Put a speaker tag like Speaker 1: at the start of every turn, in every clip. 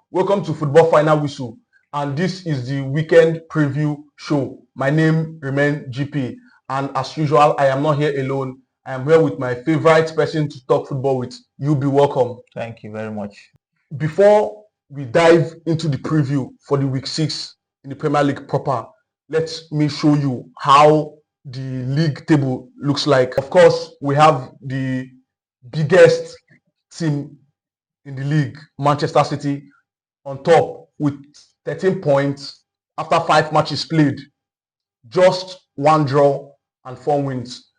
Speaker 1: Welcome to Football Final Whistle, and this is the weekend preview show. My name remains GP, and as usual, I am not here alone. I am here with my favorite person to talk football with. You be welcome.
Speaker 2: Thank you very much.
Speaker 1: Before we dive into the preview for the week 6 in the Premier League proper, let me show you how the league table looks like. Of course, we have the biggest team in the league, Manchester City, on top with 13 points after 5 matches played, just 1 draw and 4 wins.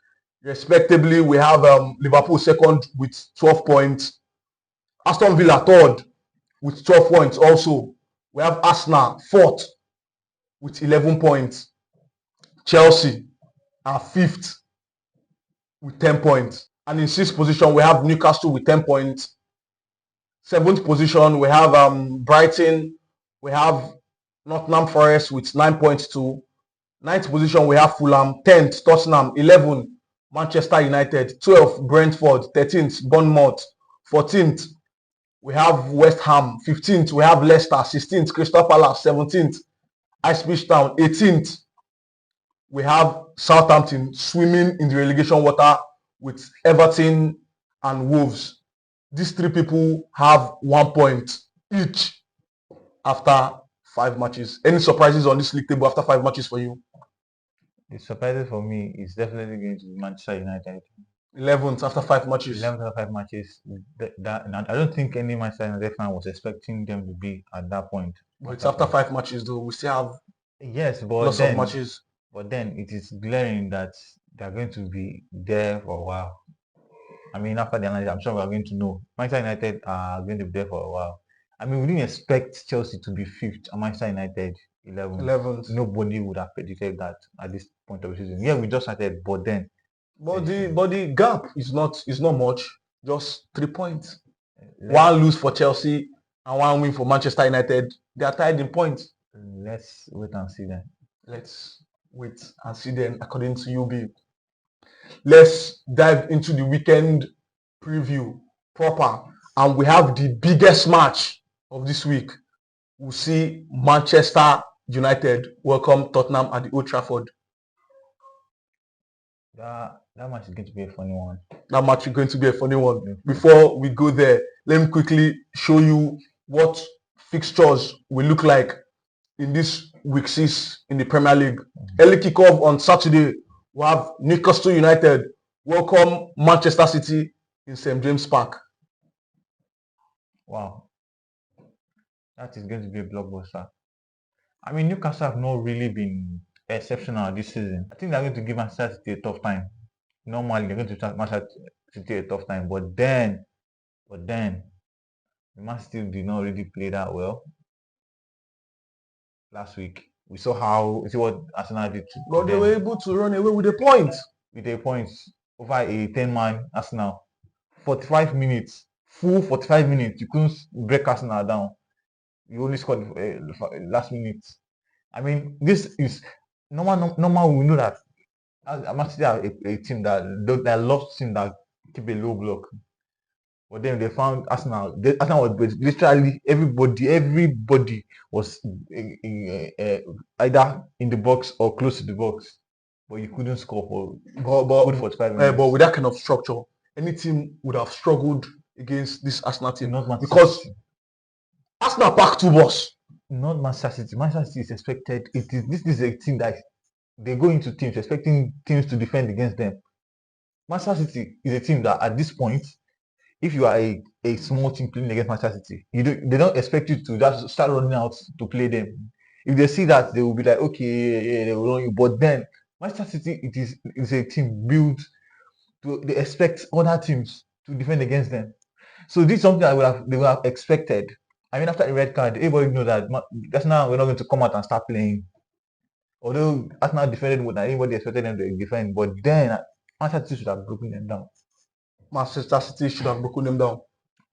Speaker 1: Respectively, we have Liverpool second with 12 points, Aston Villa third with 12 points also. We have Arsenal fourth with 11 points. Chelsea are fifth with 10 points. And in 6th position, we have Newcastle with 10 points. 7th position, we have Brighton. We have Nottingham Forest with 9 points too. 9th position, we have Fulham. 10th, Tottenham. 11th, Manchester United. 12th, Brentford. 13th, Bournemouth. 14th, we have West Ham. 15th, we have Leicester. 16th, Crystal Palace. 17th, Ipswich Town. 18th, we have Southampton swimming in the relegation water with Everton and Wolves. These 3 people have 1 point each after 5 matches. Any surprises on this league table after 5 matches for you?
Speaker 2: The surprises for me is definitely going to be Manchester United.
Speaker 1: 11th after 5 matches.
Speaker 2: 11th after 5 matches. I don't think any Manchester United fan was expecting them to be at that point.
Speaker 1: But it's after 5 matches though. We still have lots of matches.
Speaker 2: But then it is glaring that they're going to be there for a while. I mean, after the analysis, I'm sure we are going to know. Manchester United are going to be there for a while. I mean, we didn't expect Chelsea to be 5th and Manchester United 11th. Nobody would have predicted that at this point of the season. Yeah, we just started, but then.
Speaker 1: But the gap is not much. Just 3 points. 1 lose for Chelsea and 1 win for Manchester United. They are tied in points.
Speaker 2: Let's wait and see then.
Speaker 1: Let's wait and see then, according to UB. Let's dive into the weekend preview proper. And we have the biggest match of this week. We'll see Manchester United welcome Tottenham at the Old Trafford.
Speaker 2: That match is going to be a funny one.
Speaker 1: That match is going to be a funny one. Before we go there, let me quickly show you what fixtures will look like in this week 6 in the Premier League. Early kickoff on Saturday. We have Newcastle United welcome Manchester City in St. James Park.
Speaker 2: Wow. That is going to be a blockbuster. I mean, Newcastle have not really been exceptional this season. I think they're going to give Manchester City a tough time. Normally, they're going to give Manchester City a tough time. But then, the Man City did not really play that well last week. We saw what Arsenal did.
Speaker 1: But they were able to run away with a point.
Speaker 2: Over a 10-man Arsenal. 45 minutes. Full 45 minutes. You couldn't break Arsenal down. You only scored last minute. I mean, this is normal. We know that Man City are a team that loves team that keep a low block. But then they found Arsenal. Arsenal was literally everybody was either in the box or close to the box. But you couldn't score for 45 minutes.
Speaker 1: But with that kind of structure, any team would have struggled against this Arsenal team. Because Arsenal packed 2 balls.
Speaker 2: Not Manchester City. Manchester City is expected. This is a team that they go into teams expecting teams to defend against them. Manchester City is a team that at this point, if you are a small team playing against Manchester City, they don't expect you to just start running out to play them. If they see that, they will be like, okay, they will run you. But then Manchester City is a team built to they expect other teams to defend against them. So this is something that they would have expected. I mean, after the red card, everybody knows that Arsenal we're not going to come out and start playing. Although Arsenal defended more than anybody expected them to defend, but then Manchester City should have broken them down.
Speaker 1: Manchester City should have broken them down.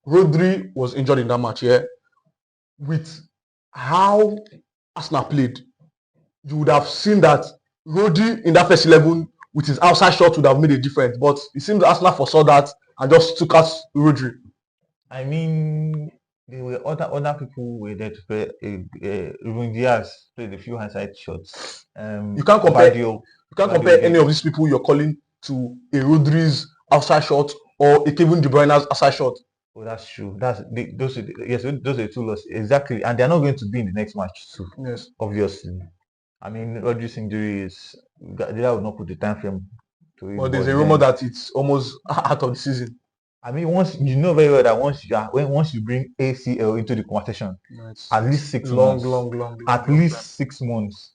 Speaker 1: Rodri was injured in that match, yeah. With how Arsenal played, you would have seen that Rodri in that first 11 with his outside shot would have made a difference. But it seems Arsenal foresaw that and just took out Rodri.
Speaker 2: I mean, there were other people were there to play. Ruben Diaz played a few hindsight shots.
Speaker 1: You can't compare
Speaker 2: Badio,
Speaker 1: you can't
Speaker 2: Badio
Speaker 1: compare any
Speaker 2: did.
Speaker 1: of these people you're calling to a Rodri's outside shot or a Kevin De Bruyne's outside shot.
Speaker 2: Oh, that's true. Yes, those are the two losses exactly, and they're not going to be in the next match too.
Speaker 1: Yes.
Speaker 2: Obviously, I mean, Rodri's injury is that will not put the time frame to it,
Speaker 1: But there's
Speaker 2: but
Speaker 1: a rumor
Speaker 2: then
Speaker 1: that it's almost out of the season.
Speaker 2: I mean, once you know very well that once you bring ACL into the conversation,
Speaker 1: No,
Speaker 2: at
Speaker 1: it's
Speaker 2: least six
Speaker 1: long,
Speaker 2: months,
Speaker 1: long, long, long,
Speaker 2: at
Speaker 1: long time.
Speaker 2: least 6 months,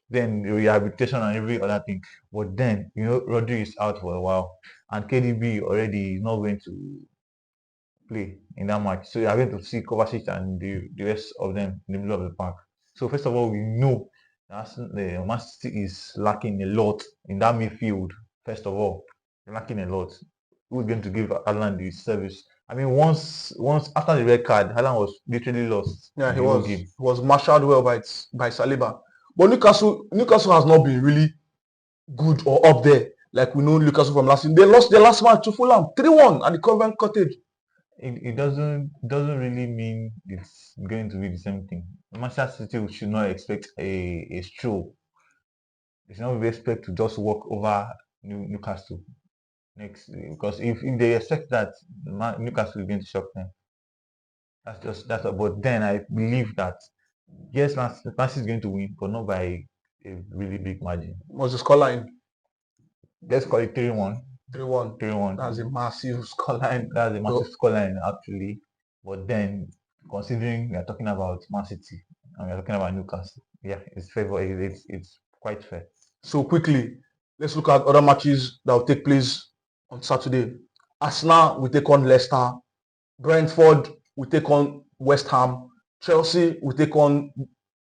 Speaker 2: then rehabilitation and every other thing. But then Rodri is out for a while, and KDB already is not going to play in that match. So you are going to see Kovacic and the rest of them in the middle of the park. So first of all, we know that the Man City is lacking a lot in that midfield. First of all, lacking a lot. Who's going to give Alan the service? I mean, once after the red card, Alan was literally lost
Speaker 1: Yeah,
Speaker 2: in the whole game.
Speaker 1: he was marshaled well by Saliba. But Newcastle has not been really good or up there. Like we know Newcastle from last season. They lost their last match to Fulham 3-1 at the Covent Cottage.
Speaker 2: It doesn't really mean it's going to be the same thing. Manchester City should not expect a stroll. They should not expect to just walk over Newcastle next because if they expect that Newcastle is going to shock them, but then I believe that yes, Man City is going to win, but not by a really big margin.
Speaker 1: Was the scoreline
Speaker 2: Let's call it 3-1.
Speaker 1: 3-1?
Speaker 2: 3-1.
Speaker 1: That's a massive scoreline.
Speaker 2: That's a massive scoreline actually. But then considering we are talking about Man City and we are talking about Newcastle, yeah, it's quite fair.
Speaker 1: So quickly, let's look at other matches that will take place on Saturday. Arsenal will take on Leicester. Brentford will take on West Ham. Chelsea will take on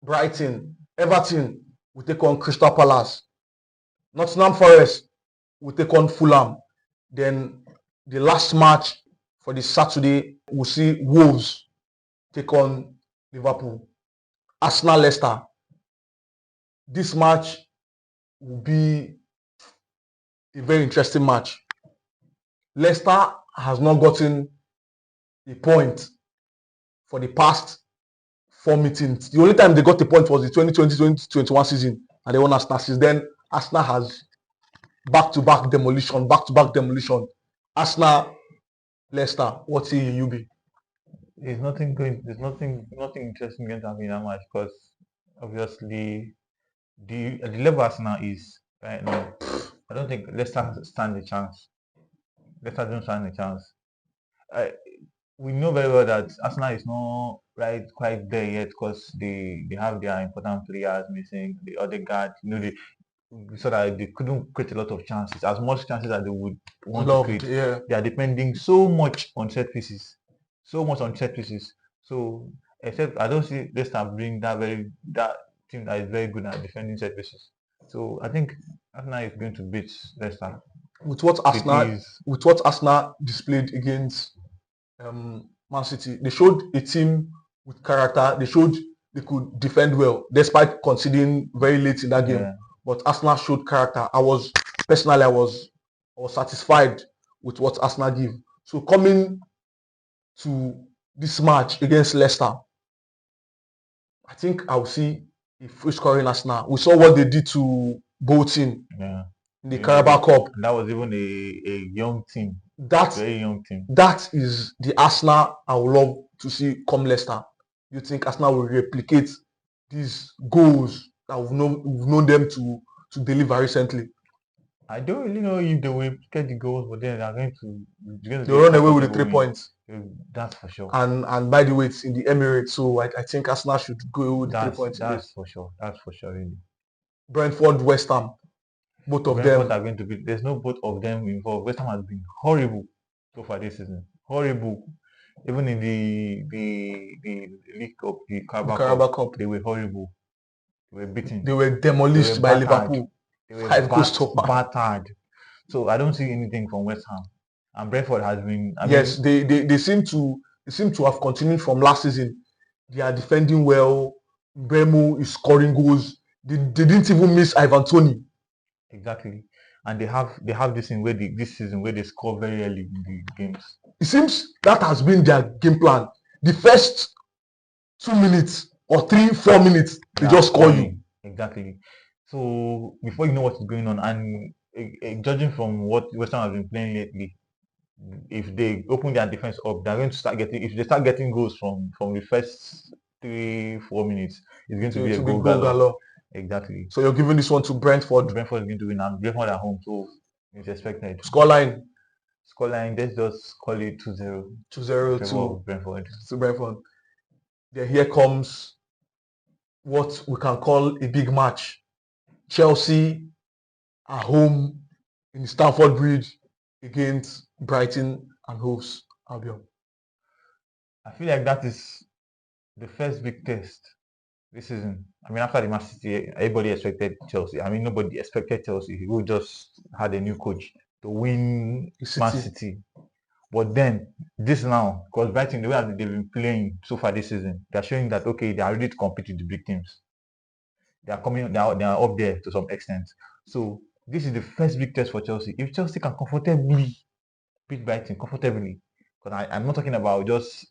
Speaker 1: Brighton. Everton will take on Crystal Palace. Nottingham Forest will take on Fulham. Then the last match for this Saturday, we'll see Wolves take on Liverpool. Arsenal Leicester. This match will be a very interesting match. Leicester has not gotten a point for the past 4 meetings. The only time they got a point was the 2020-2021 season, and they won Arsenal. Since then, Arsenal has back-to-back demolition. Arsenal, Leicester. What say you be?
Speaker 2: There's nothing interesting going to happen in that match because obviously the level Arsenal is right now. I don't think Leicester stand a chance. Leicester don't stand a chance. We know very well that Arsenal is not right quite there yet because they have their important players missing, the other guard, so that they couldn't create a lot of chances, as much chances as they would want to create.
Speaker 1: Yeah.
Speaker 2: They are depending so much on set pieces, so much on set pieces. So except I don't see Leicester bring that team that is very good at defending set pieces. So I think Arsenal is going to beat Leicester.
Speaker 1: With what Arsenal displayed against Man City, they showed a team with character. They showed they could defend well despite conceding very late in that game.
Speaker 2: Yeah.
Speaker 1: But Arsenal showed character. I was satisfied with what Arsenal give. So coming to this match against Leicester, I think I will see a free scoring Arsenal. We saw what they did to Bolton in the Carabao Cup.
Speaker 2: That was even a young team. Very young team.
Speaker 1: That is the Arsenal I would love to see come Leicester. You think Arsenal will replicate these goals that we've known them to deliver recently?
Speaker 2: I don't really know if they will get the goals, but then they're going to
Speaker 1: they'll run away with the 3 points.
Speaker 2: That's for sure.
Speaker 1: And by the way, it's in the Emirates, so I think Arsenal should go with the 3 points.
Speaker 2: That's for sure. That's for sure. Really.
Speaker 1: Brentford, West Ham, both of them
Speaker 2: are going to be. There's no both of them involved. West Ham has been horrible so far this season. Horrible. Even in the League Cup, the Carabao Cup, they were horrible. They were beaten.
Speaker 1: They were demolished by Liverpool.
Speaker 2: They were battered. So I don't see anything from West Ham. And Brentford has been.
Speaker 1: They seem to have continued from last season. They are defending well. Bremo is scoring goals. They didn't even miss Ivan Toney.
Speaker 2: Exactly. And they have this in this season where they score very early in the games.
Speaker 1: It seems that has been their game plan. the first 2 minutes or 3-4 minutes, they just score you.
Speaker 2: Exactly. So before you know what is going on, and judging from what West Ham has been playing lately, if they open their defense up, they're going to start getting. If they start getting goals from the first 3-4 minutes, it's going to be a
Speaker 1: To be
Speaker 2: goal
Speaker 1: goal
Speaker 2: galore.
Speaker 1: galore.
Speaker 2: Exactly.
Speaker 1: So you're giving this one to Brentford.
Speaker 2: Brentford is going to win, and Brentford at home, so it's expected.
Speaker 1: Scoreline
Speaker 2: Scoreline, let's just call it 2-0.
Speaker 1: 2-0
Speaker 2: to Brentford.
Speaker 1: to Brentford. Then here comes what we can call a big match. Chelsea at home in Stamford Bridge against Brighton and Hove Albion.
Speaker 2: I feel like that is the first big test this season. I mean, after the Man City, everybody expected Chelsea. I mean, nobody expected Chelsea, who just had a new coach, to win Man City. But then, this now, because Brighton, the way that they've been playing so far this season, they're showing that, okay, they are ready to compete with the big teams. They are up there to some extent. So, this is the first big test for Chelsea. If Chelsea can comfortably beat Brighton, comfortably, because I'm not talking about just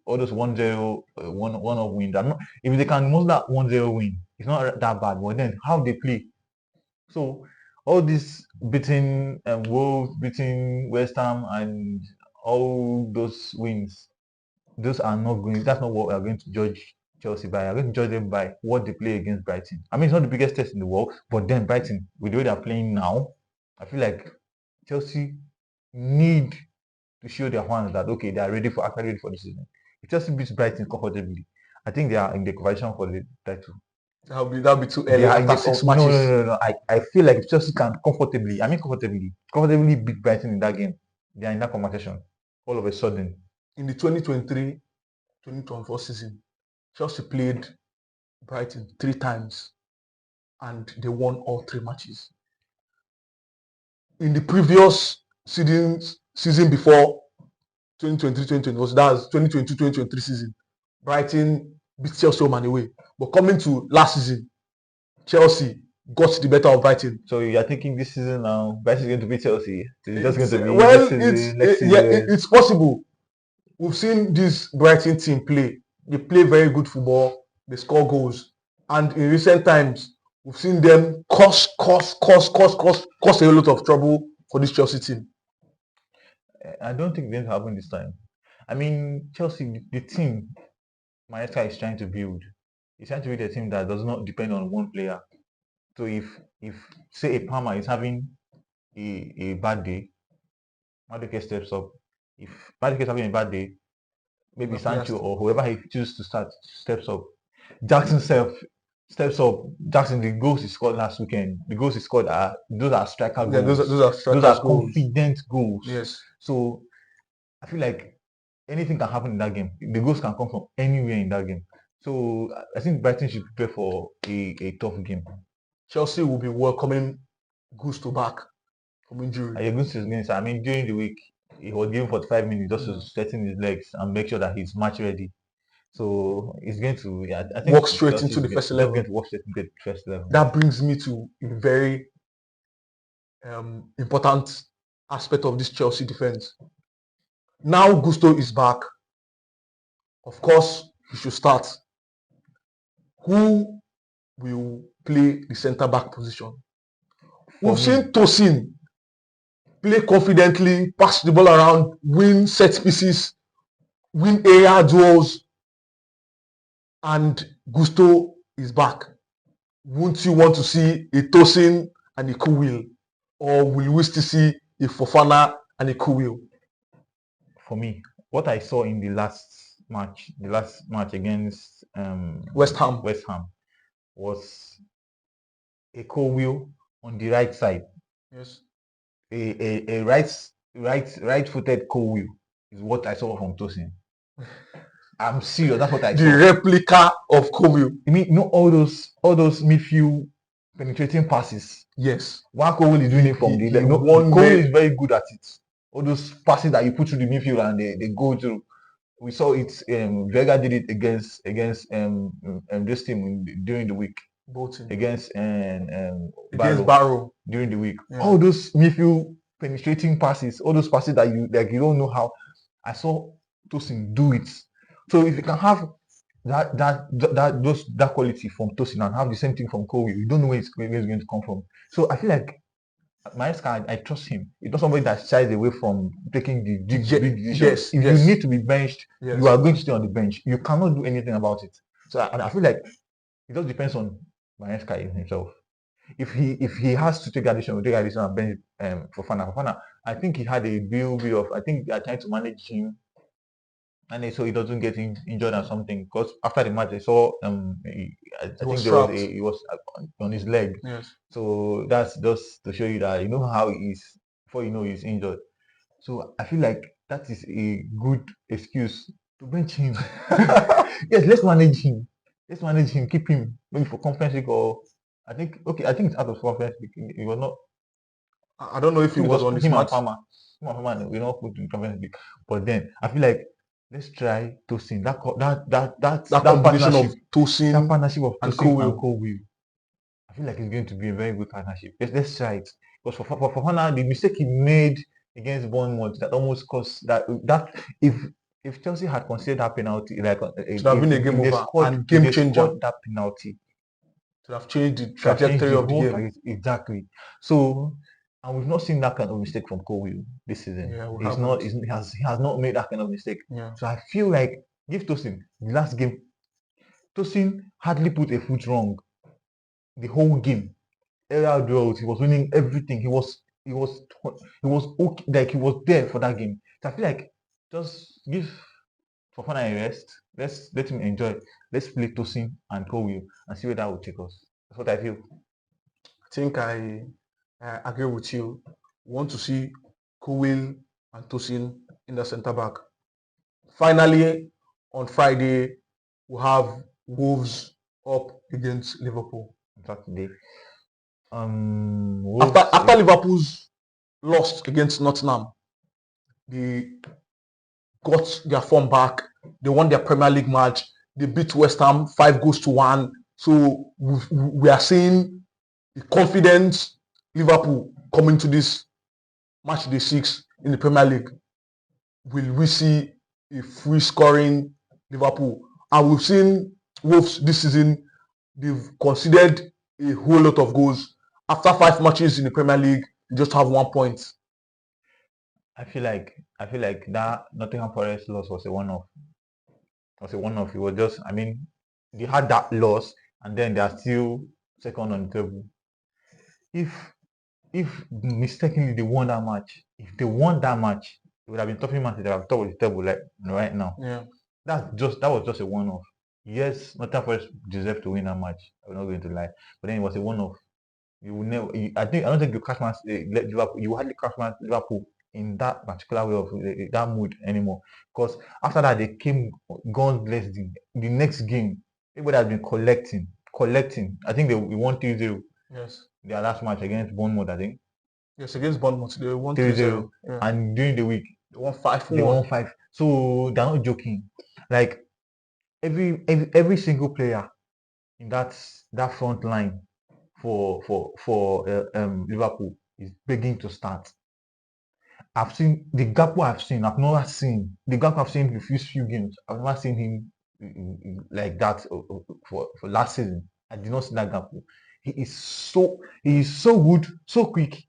Speaker 2: all those 1-0, 1-0 wins. If they can most that 1-0 win, it's not that bad. But then how they play. So all this beating Wolves, beating West Ham, and all those wins, those are not going. That's not what we are going to judge Chelsea by. I'm going to judge them by what they play against Brighton. I mean, it's not the biggest test in the world, but then Brighton, with the way they're playing now, I feel like Chelsea need to show their fans that okay, they are actually ready for the season. If Chelsea beats Brighton comfortably, I think they are in the conversation for the title.
Speaker 1: That'll be too early after 6 matches.
Speaker 2: No. I feel like if Chelsea can comfortably beat Brighton in that game, they are in that conversation. All of a sudden,
Speaker 1: in the 2023-2024 season, Chelsea played Brighton 3 times and they won all 3 matches. In the previous season before 2023-2024, that's 2022-2023 season, Brighton beat Chelsea home and away. But coming to last season, Chelsea got the better of Brighton.
Speaker 2: So you're thinking this season now, Brighton is going to beat Chelsea? It's just going to be
Speaker 1: next season. Yeah, it's possible. We've seen this Brighton team play. They play very good football. They score goals. And in recent times, we've seen them cause a lot of trouble for this Chelsea team.
Speaker 2: I don't think it's going to happen this time. I mean, Chelsea, the team Maresca is trying to build, is trying to build a team that does not depend on one player. So if say a Palmer is having a bad day, Madueke steps up. If Madueke is having a bad day, maybe Sancho or whoever he chooses to start steps up. Jackson steps up. Jackson, the goals he scored last weekend, the goals he scored those are striker goals.
Speaker 1: Yeah, those are
Speaker 2: confident goals.
Speaker 1: Yes.
Speaker 2: So I feel like anything can happen in that game. The goals can come from anywhere in that game. So I think Brighton should prepare for a tough game.
Speaker 1: Chelsea will be welcoming Gusto back from injury.
Speaker 2: I mean, during the week, he was given 45 minutes just to straighten his legs and make sure that he's match ready. So he's going to, I think,
Speaker 1: walk straight into the first 11. That brings me to a very important aspect of this Chelsea defense. Now Gusto is back. Of course, he should start. Who will play the centre back position? We've seen Tosin play confidently, pass the ball around, win set pieces, win area duels, and Gusto is back. Won't you want to see a Tosin and a Kuwil? Or will we still see a Fofana and a Kuwil?
Speaker 2: For me, what I saw in the last match against
Speaker 1: West Ham
Speaker 2: was a Kuwil on the right side.
Speaker 1: Yes.
Speaker 2: A right-footed Kuwil is what I saw from Tosin. I'm serious. That's what I saw.
Speaker 1: The replica of Kuwil.
Speaker 2: I mean, all those midfield penetrating passes.
Speaker 1: Yes.
Speaker 2: One Kuwil is doing it from the Kuwil is very good at it. All those passes that you put through the midfield and they go through. We saw it. Vega did it against this team during the week.
Speaker 1: Bolton.
Speaker 2: Against
Speaker 1: Barrow
Speaker 2: during the week. Yeah. All those midfield penetrating passes, all those passes that you don't know how. I saw Tosin do it. So if you can have that quality from Tosin and have the same thing from Kobe, you don't know where it's going to come from. So I feel like Maresca, I trust him. He's not somebody that shies away from taking the big decisions.
Speaker 1: Yes,
Speaker 2: If you
Speaker 1: yes,
Speaker 2: need to be benched,
Speaker 1: yes.
Speaker 2: you are going to stay on the bench. You cannot do anything about it. So I feel like it just depends on Maresca himself. If he has to take addition, will take addition and bench Fofana. Fofana, I think he had a bit of. I think they are trying to manage him, and so he doesn't get injured or something. Because after the match, I saw I
Speaker 1: He was
Speaker 2: think there was
Speaker 1: trapped.
Speaker 2: he was on his leg.
Speaker 1: Yes.
Speaker 2: So that's just to show you that you know how he is before you know he's injured. So I feel like that is a good excuse to bench him. Yes, let's manage him. Let's manage him. Keep him maybe for conference league or I think it's out of conference league. It was not.
Speaker 1: I don't know if
Speaker 2: I
Speaker 1: he
Speaker 2: think it
Speaker 1: was
Speaker 2: was
Speaker 1: on his
Speaker 2: him and
Speaker 1: match.
Speaker 2: Palmer. Him and Palmer. We not put in conference league. But then I feel like let's try Tosin.
Speaker 1: That
Speaker 2: That
Speaker 1: combination of
Speaker 2: partnership. That
Speaker 1: Tosin
Speaker 2: partnership of
Speaker 1: and
Speaker 2: Tosin and
Speaker 1: Cole.
Speaker 2: Cole. I feel like it's going to be a very good partnership. Let's try it. Because for Fofana, the mistake he made against Bournemouth that almost cost that if Chelsea had considered that penalty, like
Speaker 1: Should have been a game over and game changer.
Speaker 2: that penalty,
Speaker 1: To have changed the
Speaker 2: should have changed
Speaker 1: trajectory
Speaker 2: the
Speaker 1: of the
Speaker 2: whole
Speaker 1: game.
Speaker 2: exactly. So, and we've not seen that kind of mistake from Cole this season.
Speaker 1: Yeah, we
Speaker 2: He's not.
Speaker 1: haven't.
Speaker 2: He has not made that kind of mistake.
Speaker 1: Yeah.
Speaker 2: So I feel like give Tosin the last game. Tosin hardly put a foot wrong the whole game. Aerial duels. He was winning everything. He was okay, like he was there for that game. So I feel like just give Fofana a rest. Let's let him enjoy. Let's play Tosin and Cole and see where that will take us. That's what I feel.
Speaker 1: I think I agree with you. We want to see Cole and Tosin in the centre back. Finally, on Friday, we have Wolves up against Liverpool.
Speaker 2: Saturday.
Speaker 1: After Liverpool's lost against Nottingham, they got their form back. They won their Premier League match. They beat West Ham 5-1. So we are seeing a confident Liverpool coming to this match day 6 in the Premier League. Will we see a free scoring Liverpool? And we've seen Wolves this season. They've conceded a whole lot of goals. After 5 matches in the Premier League, they just have 1 point.
Speaker 2: I feel like that Nottingham Forest loss was a one-off. It was just, I mean, they had that loss and then they are still second on the table. If mistakenly they won that match, if they won that match, it would have been tough match. They have top of the table like right now.
Speaker 1: Yeah.
Speaker 2: That was just a one-off. Yes, Nottingham Forest deserved to win that match. I'm not going to lie, but then it was a one-off. You will never. I don't think you catch man Liverpool. You hardly catch man Liverpool in that particular way of that mood anymore. Because after that, they came guns blazing. The next game, everybody has been collecting. I think we won 3-0.
Speaker 1: Yes.
Speaker 2: Their last match against Bournemouth, I think.
Speaker 1: Yes, against Bournemouth, they won
Speaker 2: 3-0.
Speaker 1: 3-0. Yeah.
Speaker 2: And during the week,
Speaker 1: They won 5-1.
Speaker 2: They won 5. So they're not joking. Like every single player in that front line for Liverpool is begging to start. I've seen the Gakpo I've never seen the Gakpo I've seen the few games. I've never seen him like that for last season. I did not see that Gakpo. He is so good, so quick.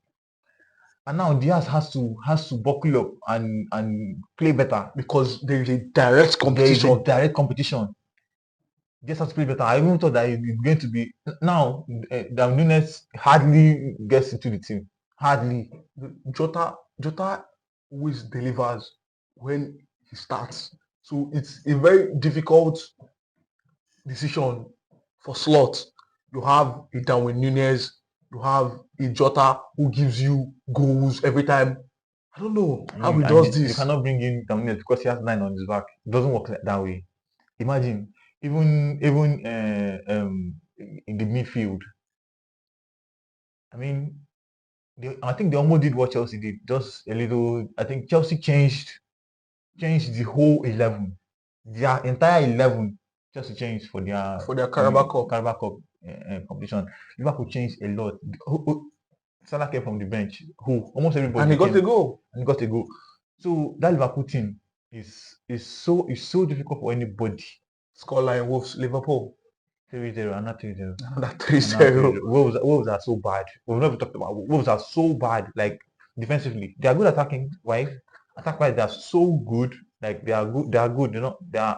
Speaker 2: And now Diaz has to buckle up and play better
Speaker 1: because there is a direct competition.
Speaker 2: Diaz has to play better. I even thought that it's going to be now. Darwin Núñez hardly gets into the team. Hardly.
Speaker 1: Jota always delivers when he starts. So it's a very difficult decision for slot. You have a Darwin Núñez, you have a Jota who gives you goals every time. I don't know how he does this.
Speaker 2: You cannot bring in Darwin Núñez because he has 9 on his back. It doesn't work like that way. Imagine even in the midfield. I mean, I think they almost did what Chelsea did, just a little. I think Chelsea changed the whole 11, their entire 11. Chelsea changed for their
Speaker 1: Carabao
Speaker 2: Cup competition. Liverpool changed a lot. Salah came from the bench. Almost everybody.
Speaker 1: And he got a goal.
Speaker 2: So that Liverpool team, is so difficult for anybody.
Speaker 1: Scoreline Wolves Liverpool.
Speaker 2: 3-0 and not 3-0.
Speaker 1: Another 3
Speaker 2: And not 3-0.
Speaker 1: 0.
Speaker 2: Wolves are so bad. We've never talked about Wolves are so bad. Like defensively, they are good attacking wise. Attack wise, they are so good. Like they are good. They are good. You know, they're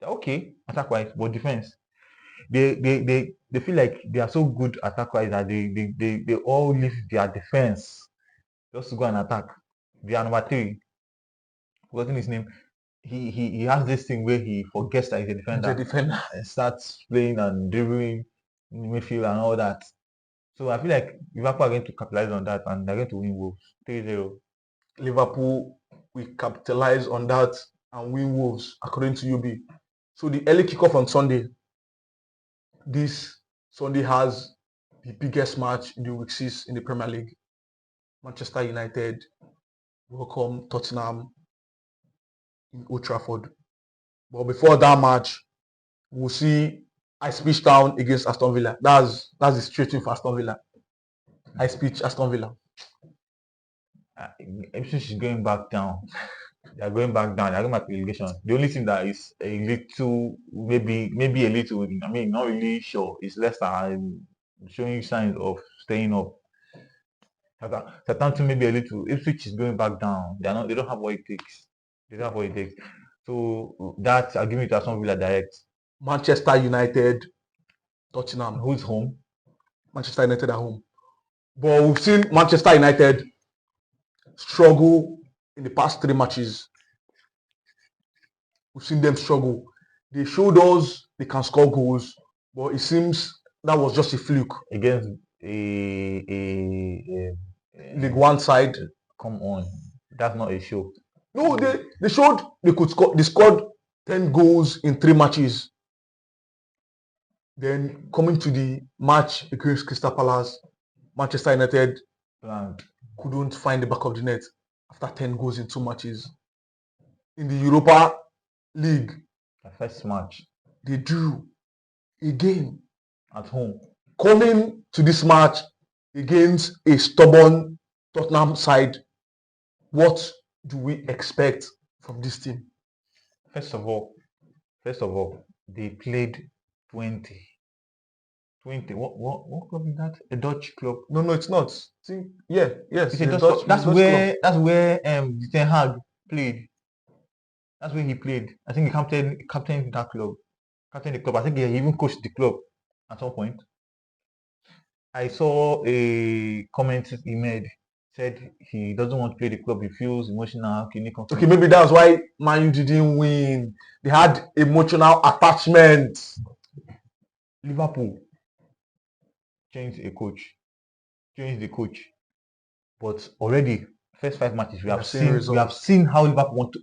Speaker 2: okay attack wise, but defense, they feel like they are so good attack wise that they all leave their defense just to go and attack. They are number three. Forgotten his name. He has this thing where he forgets that he's a
Speaker 1: He's a
Speaker 2: defender
Speaker 1: defender.
Speaker 2: and starts playing and dribbling in midfield and all that. So I feel like Liverpool are going to capitalize on that and they're going to win Wolves 3-0.
Speaker 1: Liverpool will capitalize on that and win Wolves, according to UB. So the early kickoff on Sunday. This Sunday has the biggest match in the week 6 in the Premier League. Manchester United welcome Tottenham in Old Trafford. But before that match, we'll see Ipswich Town against Aston Villa. That's the straight win for Aston Villa. Ipswich, Aston Villa.
Speaker 2: Ipswich is going back down. They are going back down. They are going back to relegation. The only thing that is a little, maybe a little, I mean, not really sure, is Leicester showing signs of staying up. Southampton maybe a little. Ipswich is going back down. They are not. They don't have what it takes. They don't have what it takes. So that I'll give it to Aston Villa direct.
Speaker 1: Manchester United, Tottenham.
Speaker 2: Who's home?
Speaker 1: Manchester United at home. But we've seen Manchester United struggle in the past 3 matches. We've seen them struggle. They showed us they can score goals, but it seems that was just a fluke.
Speaker 2: Against a
Speaker 1: League One side.
Speaker 2: Come on, that's not a show.
Speaker 1: No, they showed they could score. They scored 10 goals in 3 matches. Then coming to the match against Crystal Palace, Manchester United couldn't find the back of the net after 10 goals in 2 matches. In the Europa League,
Speaker 2: The first match
Speaker 1: they drew again
Speaker 2: at home.
Speaker 1: Coming to this match against a stubborn Tottenham side, what do we expect from this team?
Speaker 2: First of all, they played 20. What club is that? A Dutch club.
Speaker 1: No, it's not. Yes,
Speaker 2: It's a
Speaker 1: the
Speaker 2: Dutch, that's
Speaker 1: Dutch
Speaker 2: where
Speaker 1: club.
Speaker 2: the Ten Hag played. That's where he played. I think he captained that club. Captained the club. I think he even coached the club at some point. I saw a comment he made. Said he doesn't want to play the club. He feels emotional.
Speaker 1: Okay, maybe that's why Man U didn't win. They had emotional attachment.
Speaker 2: Liverpool changed the coach. But already, first 5 matches, we have seen how Liverpool want to.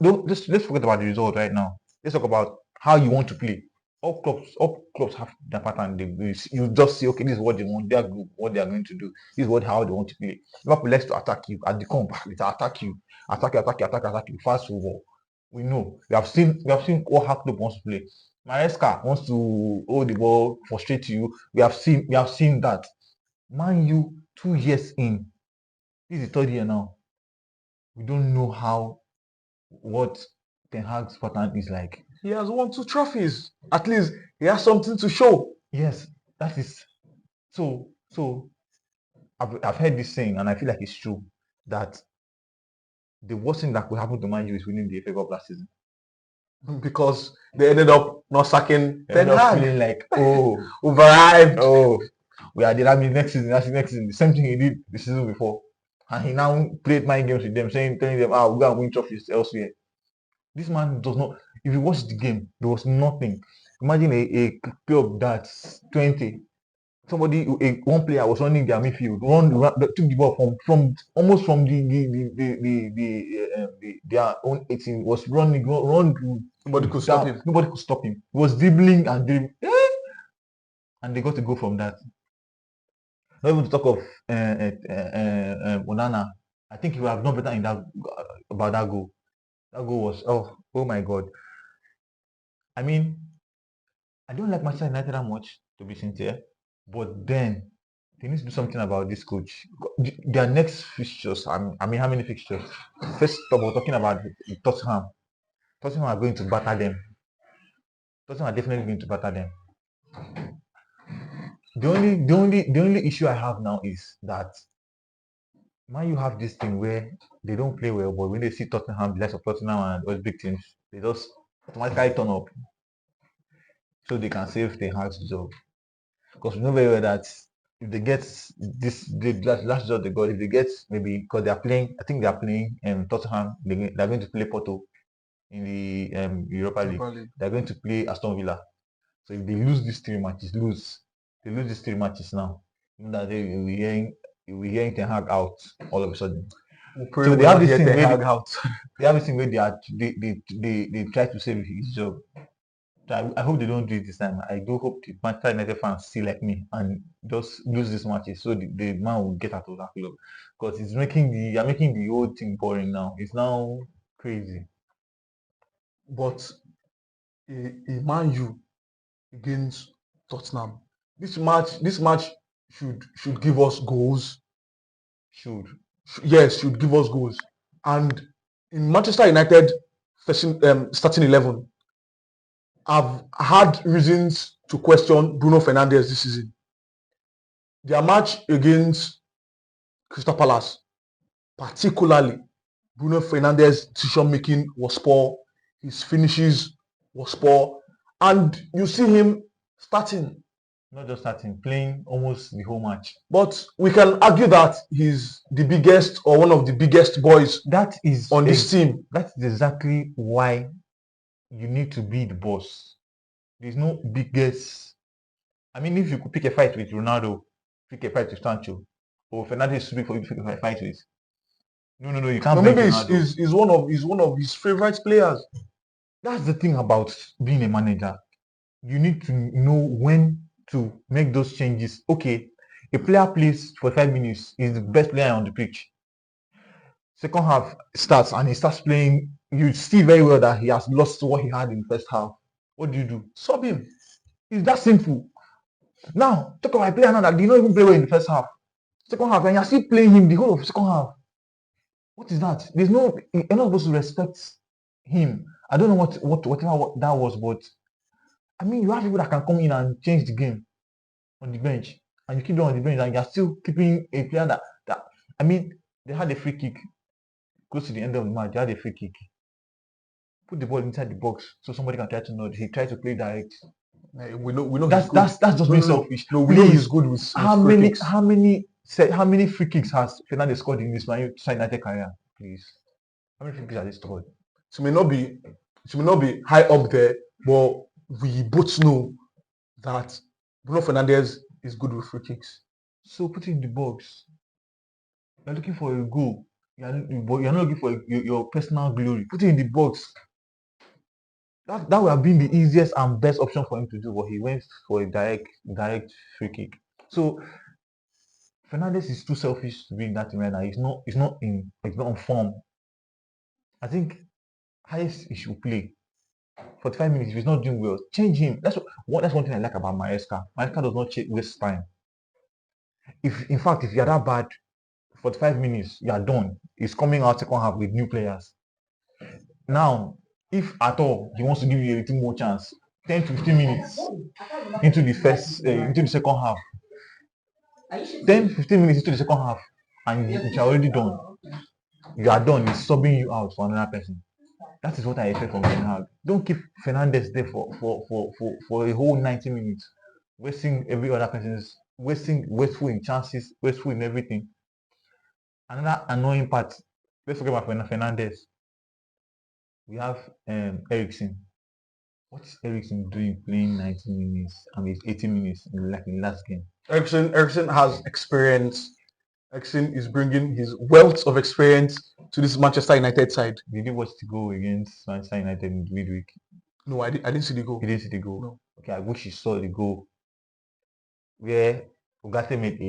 Speaker 2: Let's forget about the result right now. Let's talk about how you want to play. All clubs have their pattern. You just see, okay, this is what they want. They are good, what they are going to do. This is how they want to play. Liverpool likes to attack you at the combat. It's attack you, fast football. We know. We have seen what how club wants to play. Maresca wants to hold the ball, frustrate you. We have seen that. Man U 2 years in. This is the 3rd year now. We don't know what Ten Hag's pattern is like.
Speaker 1: He has won 2 trophies. At least he has something to show.
Speaker 2: Yes, that is so. I've heard this saying, and I feel like it's true, that the worst thing that could happen to Man U is winning the FA Cup last season.
Speaker 1: Because they ended up not sacking Ten Hag.
Speaker 2: Feeling like, oh,
Speaker 1: overhyped.
Speaker 2: Oh, we are the next season. The same thing he did the season before, and he now played mind games with them, telling them, "Ah, we're gonna win trophies elsewhere." This man does not. If you watch the game, there was nothing. Imagine a club that's 20. One player was running their midfield, took the ball from almost from their own 18, was running,
Speaker 1: Nobody could stop him.
Speaker 2: Nobody could stop him. He was dribbling and dribbling, and they got to go from that. Not even to talk of Onana. I think he would have done better in that about that goal. That goal was oh my god. I mean, I don't like Manchester United that much, to be sincere. But then They need to do something about this coach. Their next fixtures, I mean, how many fixtures? First of all, talking about Tottenham. Tottenham are going to batter them. Tottenham are definitely going to batter them. The only issue I have now is that Man you have this thing where they don't play well, but when they see Tottenham, the likes of Tottenham and those big teams, they just automatically turn up so they can save the Hag's job. Because we know very well that if they get the last job they got, if they get maybe because they are playing, I think they are playing Tottenham, they're going to play Porto in the Europa League. They're going to play Aston Villa. So if they lose these 3 matches, they lose these 3 matches now. You know that we're hearing Ten Hag out all of a sudden. So they have this thing where they have this thing where they try to save his job. So I hope they don't do it this time. I do hope the Manchester United fans see like me and just lose this matches so the man will get out of that club because you're making the whole thing boring now. It's now crazy.
Speaker 1: But a Man U against Tottenham, this match should give us goals.
Speaker 2: Should
Speaker 1: Give us goals. And in Manchester United starting 11, I've had reasons to question Bruno Fernandes this season. Their match against Crystal Palace, particularly, Bruno Fernandes' decision making was poor. His finishes was poor. And you see him starting.
Speaker 2: Not just starting, playing almost the whole match.
Speaker 1: But we can argue that he's the biggest or one of the biggest boys
Speaker 2: that is
Speaker 1: on this team.
Speaker 2: That's exactly why you need to be the boss. There's no biggest. I mean, if you could pick a fight with Ronaldo, pick a fight with Sancho, or Fernandes is too big for you to pick a fight with. No, you can't.
Speaker 1: No, maybe he's one of his favorite players.
Speaker 2: That's the thing about being a manager. You need to know when to make those changes. Okay, a player plays for 5 minutes, is the best player on the pitch. Second half starts and he starts playing. You see very well that he has lost what he had in the first half. What do? Sub him. It's that simple. Now, talk about a player now that did not even play well in the first half. Second half, and you're still playing him the whole of the second half. What is that? You're not supposed to respect him. I don't know whatever that was, but I mean, you have people that can come in and change the game on the bench, and you keep them on the bench, and you're still keeping a player that I mean, they had a free kick close to the end of the match. They had a free kick. Put the ball inside the box so somebody can try to nod. He tried to play direct.
Speaker 1: We know
Speaker 2: that's just being selfish.
Speaker 1: No, we know he's good with
Speaker 2: how many free kicks has Fernandes scored in this Manchester United career? Please, how many free kicks has he scored?
Speaker 1: It may not be high up there, but we both know that Bruno Fernandes is good with free kicks.
Speaker 2: So put it in the box. You're looking for a goal. You're not looking for your personal glory. Put it in the box. That would have been the easiest and best option for him to do, but he went for a direct free kick. So Fernandes is too selfish to be in that team right now. He's not on form. I think highest he should play 45 minutes. If he's not doing well, change him. That's one thing I like about Maresca. Maresca does not waste time. If you're that bad, 45 minutes, you are done. He's coming out second half with new players. Now, if at all he wants to give you a little more chance, 10 to 15 minutes into the second half. 10 15 minutes into the second half, and you're already done. You are done. He's subbing you out for another person. That is what I expect from Ten Hag. Don't keep Fernandes there for a whole 90 minutes, wasting every other person's wasteful in chances, wasteful in everything. Another annoying part. Let's forget about Fernandes. We have Eriksen. What is Eriksen doing playing 90 minutes and 80 minutes in the last game?
Speaker 1: Eriksen has experience. Eriksen is bringing his wealth of experience to this Manchester United side.
Speaker 2: Did you watch the goal against Manchester United in midweek?
Speaker 1: No, I didn't see the goal.
Speaker 2: You didn't see the goal?
Speaker 1: No.
Speaker 2: Okay, I wish you saw the goal where Ugarte made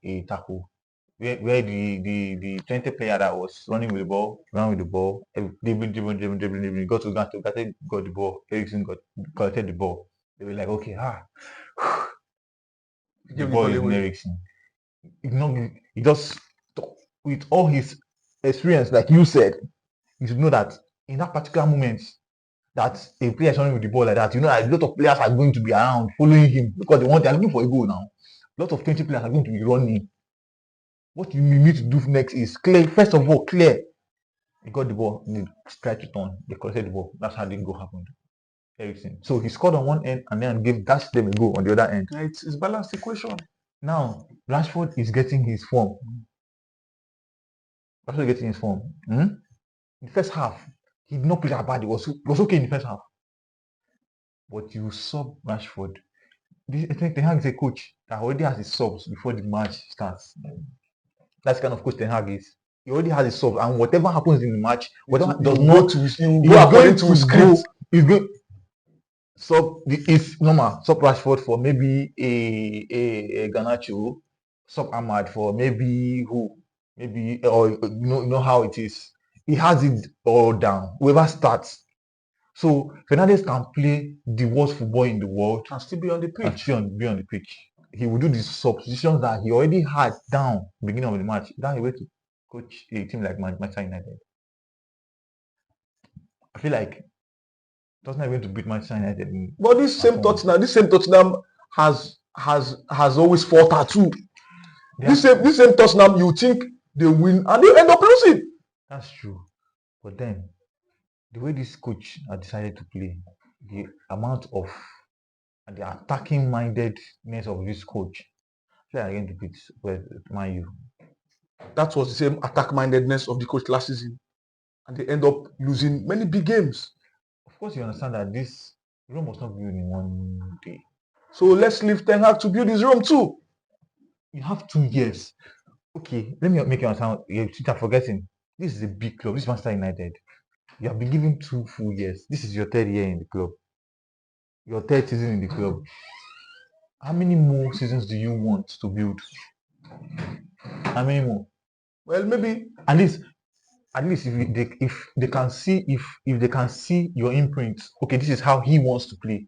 Speaker 2: a tackle. Where the 20 player that was running with the ball, ran with the ball, dribbling, got to Ugarte got the ball, Eriksen collected the ball. They were like, okay, the ball is in Eriksen. he just, with all his experience, like you said, you should know that in that particular moment that a player is running with the ball like that, you know that a lot of players are going to be around following him because they're looking for a goal now. A lot of 20 players are going to be running. What you need to do next is clear. First of all, clear. He got the ball, and he tried to turn. They collected the ball. That's how the goal happened. Everything. So he scored on one end and then dashed them a goal on the other end.
Speaker 1: Yeah, it's balanced equation.
Speaker 2: Now, Rashford is getting his form. Rashford is getting his form. In the first half, he did not play that bad. It was okay in the first half. But you sub Rashford. I think Ten Hag is a coach that already has his subs before the match starts. That's the kind of coach Ten Hag is. He already has his subs, and whatever happens in the match, whatever does not
Speaker 1: go according to his script.
Speaker 2: He's going it's normal. Sub Rashford for maybe a Garnacho, sub Ahmad for maybe who, maybe, or you know how it is. He has it all down. Whoever starts. So Fernandes can play the worst football in the world
Speaker 1: and still be on the pitch.
Speaker 2: Be on the pitch. He will do the substitutions that he already had down beginning of the match. That's a way to coach a team like Manchester United. I feel like Tottenham going to beat Manchester United.
Speaker 1: But this same Tottenham has always fought her too. This same Tottenham, you think they win and they end up losing.
Speaker 2: That's true. But then the way this coach has decided to play, the amount of and the attacking mindedness of this coach, I feel like going to beat Man U.
Speaker 1: That was the same attack mindedness of the coach last season, and they end up losing many big games.
Speaker 2: Of course, you understand that this Rome was not built in one day.
Speaker 1: So let's leave Ten Hag to build his Rome too.
Speaker 2: You have 2 years. Okay, let me make you understand. You're forgetting. This is a big club. This is Manchester United. You have been given 2 full years. This is your 3rd year in the club. Your 3rd season in the club. How many more seasons do you want to build? How many more?
Speaker 1: Well, maybe
Speaker 2: at least if they can see your imprint. Okay, this is how he wants to play.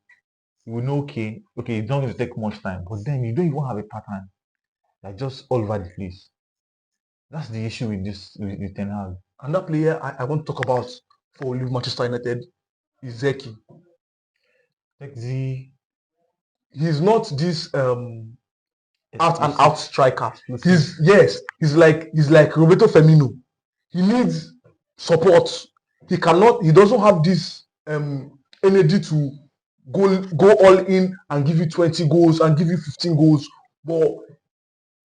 Speaker 2: You will know. Okay, it's not going to take much time. But then you don't even have a pattern. Like just all over the place. That's the issue with this with Ten Hag.
Speaker 1: Another player I want to talk about for Manchester United is Zeki. He's not this out and out striker. He's like Roberto Firmino. He needs support. He doesn't have this energy to go all in and give you 20 goals and give you 15 goals. But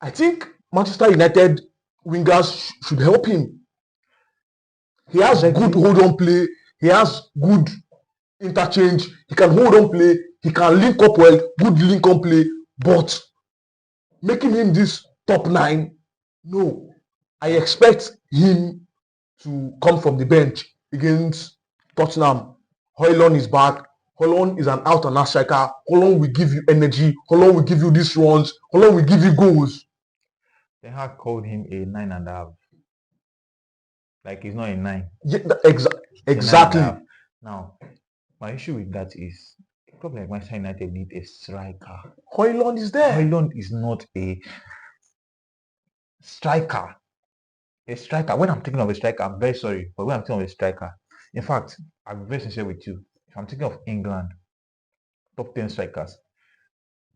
Speaker 1: I think Manchester United wingers should help him. He has good hold on play. He has good interchange. He can hold on play. He can link up well. Good link on play. But making him this top 9, no. I expect him to come from the bench against Tottenham. Højlund is back. Højlund is an out and out striker. Højlund will give you energy. Højlund will give you these runs. Højlund will give you goals.
Speaker 2: Ten Hag called him a 9.5. Like he's not a 9.
Speaker 1: Yeah, exactly.
Speaker 2: Now, my issue with that is a club like Manchester United need a striker.
Speaker 1: Højlund is there.
Speaker 2: Højlund is not a striker. A striker. When I'm thinking of a striker, I'm very sorry, but when I'm thinking of a striker, in fact, I'm very sincere with you. If I'm thinking of England, top 10 strikers,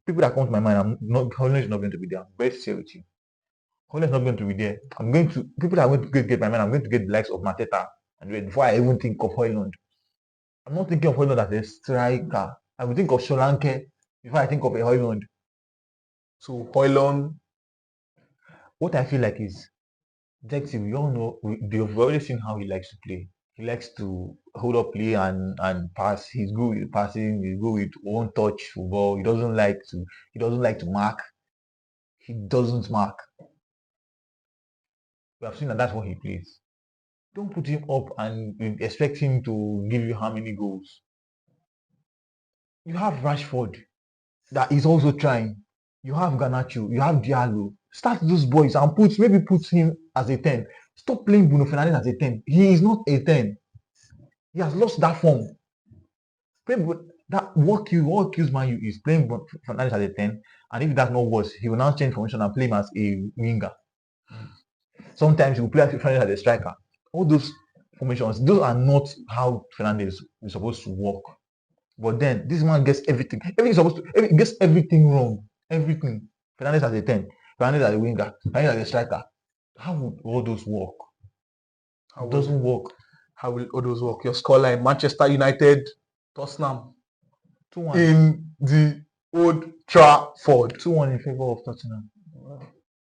Speaker 2: people that come to my mind, Højlund is not going to be there. I'm very sincere with you. Højlund is not going to be there. People that are going to get my mind, I'm going to get the likes of Mateta and before I even think of Højlund. I'm not thinking of Højlund as a striker. I will think of Solanke before I think of a Højlund.
Speaker 1: So Højlund,
Speaker 2: what I feel like is, Jackson, we all know, we've already seen how he likes to play. He likes to hold up play and pass. He's good with passing. He's good with one touch football. He doesn't like to mark. He doesn't mark. We have seen that that's what he plays. Don't put him up and expect him to give you how many goals. You have Rashford that is also trying. You have Garnacho. You have Diallo. Start those boys and put him as a 10. Stop playing Bruno Fernandes as a 10. He is not a 10. He has lost that form. That what kills Man U is playing Fernandes as a 10, and if that's not worse, he will now change formation and play him as a winger. Sometimes he will play Fernandes as a striker. All those formations, those are not how Fernandes is supposed to work. But then this man gets everything. Gets everything wrong. Everything. Fernandes as a 10, Fernandes as a winger, Fernandes as a striker. How would all those work? It doesn't work.
Speaker 1: How will all those work? Your scoreline: Manchester United, Tottenham
Speaker 2: 2-1.
Speaker 1: in the Old Trafford.
Speaker 2: 2-1 in favor of Tottenham.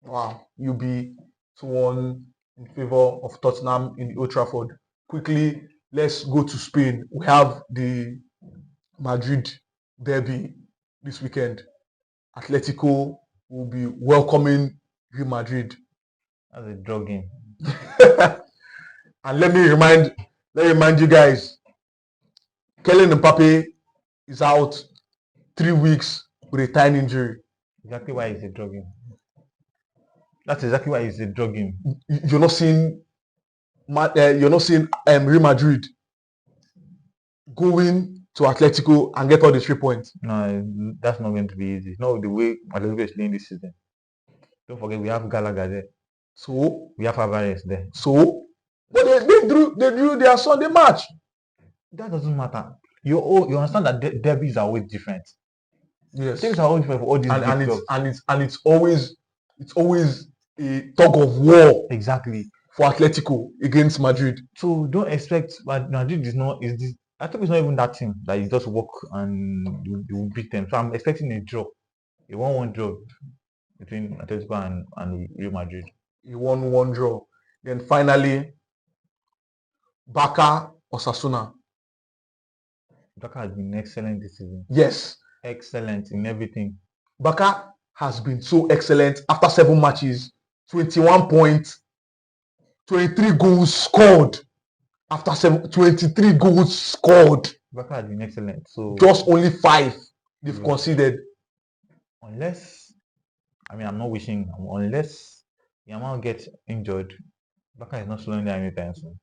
Speaker 1: Wow, you'll be 2-1 in favor of Tottenham in the Old Trafford. Quickly, let's go to Spain. We have the Madrid derby this weekend. Atletico will be welcoming Real Madrid.
Speaker 2: That's a draw game.
Speaker 1: And let me remind you guys, Kylian Mbappe is out 3 weeks with a thigh injury.
Speaker 2: Exactly why it's a draw game. That's exactly why it's a draw game.
Speaker 1: You're not seeing Real Madrid going to Atletico and get all the 3 points.
Speaker 2: No, that's not going to be easy. No, the way Atletico is playing this season. Don't forget we have Gallagher there.
Speaker 1: So
Speaker 2: we have Alvarez there.
Speaker 1: So but they drew their Sunday match.
Speaker 2: That doesn't matter. You understand that derbies are always different.
Speaker 1: Yes.
Speaker 2: Things are always different for all these
Speaker 1: clubs. And it's always a tug of war.
Speaker 2: Exactly.
Speaker 1: For Atletico against Madrid.
Speaker 2: So don't expect Madrid is this. I think it's not even that team that you just walk and you will beat them. So I'm expecting a draw, a 1-1 draw between Atletico and Real Madrid.
Speaker 1: A 1-1 draw. Then finally, Barca Osasuna.
Speaker 2: Barca has been excellent this season.
Speaker 1: Yes.
Speaker 2: Excellent in everything.
Speaker 1: Barca has been so excellent after 7 matches, 21 points, 23 goals scored. After 23 goals scored.
Speaker 2: Barca has been excellent. So
Speaker 1: just only 5 they've conceded.
Speaker 2: Unless, I'm not wishing, unless Yamal gets injured, Barca is not slowing down anytime soon.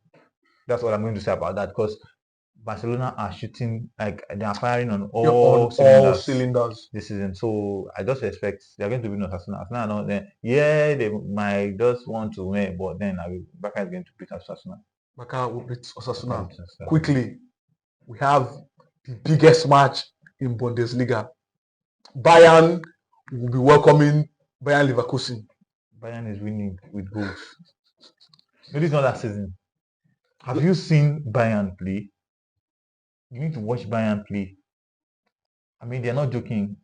Speaker 2: That's what I'm going to say about that, because Barcelona are shooting, like they are firing on all cylinders this season. So I just expect they're going to win Osasuna. They might just want to win, but then Barca is going to beat Osasuna.
Speaker 1: Barca will beat Osasuna. Quickly, we have the biggest match in Bundesliga. Bayern will be welcoming Bayern Leverkusen.
Speaker 2: Bayern is winning with goals. Maybe it's not that season. Have you seen Bayern play? You need to watch Bayern play. They're not joking.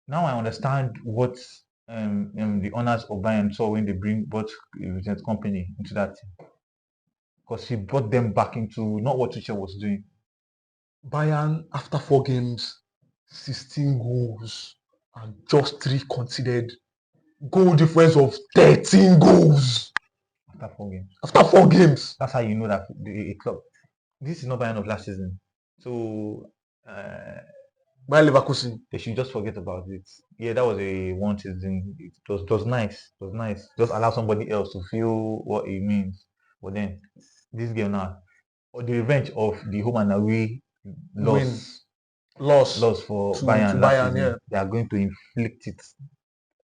Speaker 2: Now I understand what the owners of Bayern saw when they bought Vincent Kompany into that team. Because he brought them back into not what Tuchel was doing.
Speaker 1: Bayern, after 4 games, 16 goals and just 3 conceded. Goal difference of 13 goals.
Speaker 2: After 4 games.
Speaker 1: After 4 games.
Speaker 2: That's how you know that a club. This is not Bayern of last season. So
Speaker 1: Bayern Leverkusen.
Speaker 2: They should just forget about it. Yeah, that was a one season. It was nice. It was nice. Just allow somebody else to feel what it means. But then this game now, or the revenge of the home and away loss for Bayern last season, yeah. They are going to inflict it.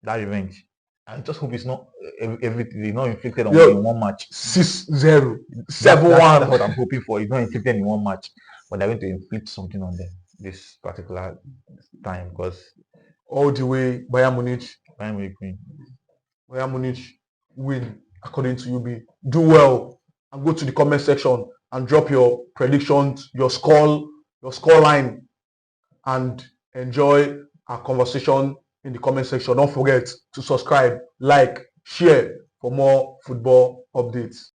Speaker 2: That revenge. I just hope it's not everything. Not inflicted in one match.
Speaker 1: 6-0, 7-1.
Speaker 2: That's what I'm hoping for. It's not inflicted in one match, but they're going to inflict something on them this particular time, because
Speaker 1: all the way Bayern Munich
Speaker 2: win.
Speaker 1: Bayern Munich win according to UB. Do well and go to the comment section and drop your predictions, your score line, and enjoy our conversation in the comment section. Don't forget to subscribe, like, share for more football updates.